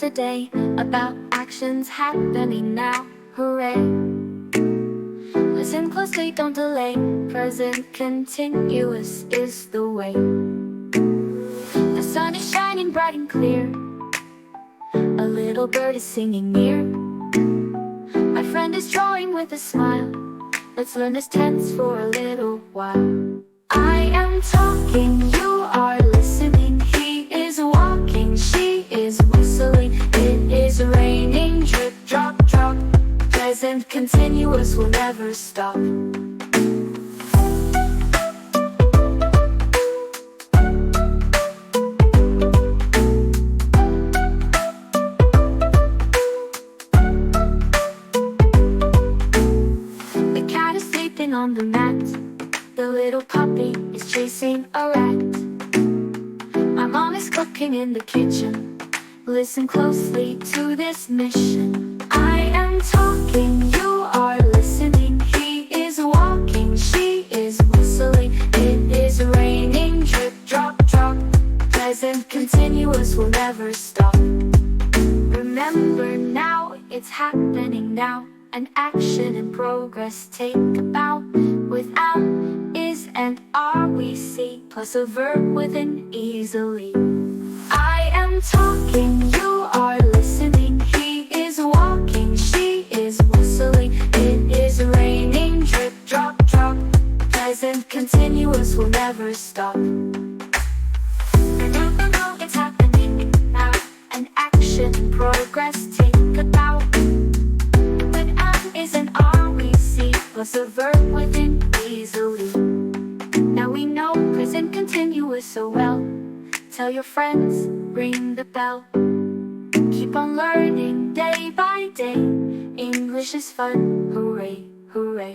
today about actions happening now. Hooray! Listen closely, don't delay. Present continuous is the way. The sun is shining bright and clear. A little bird is singing near. My friend is drawing with a smile. Let's learn this tense for a little while. I am talking, you are listening. He is walking, she is whistling. It is raining, drip, drop, drop. Present continuous will never stop. The cat is sleeping on the mat. The little puppy is chasing a rat. My mom is cooking in the kitchen. Listen closely to this mission. I am talking, you are listening. He is walking, she is whistling. It is raining, drip, drop, drop. Present continuous will never stop. Remember now, it's happening now. An action in progress, take a bow. With am, is, and are we see, plus a verb with an easily. I am talking, you are listening. He is walking, she is whistling. It is raining, drip, drop, drop. Present continuous will never stop. It's happening now. An action in progress, take a bow. With am, is, and are we see, plus a verb with an easily. Now we know present continuous so well. Tell your friends, ring the bell. Keep on learning day by day. English is fun, hooray, hooray.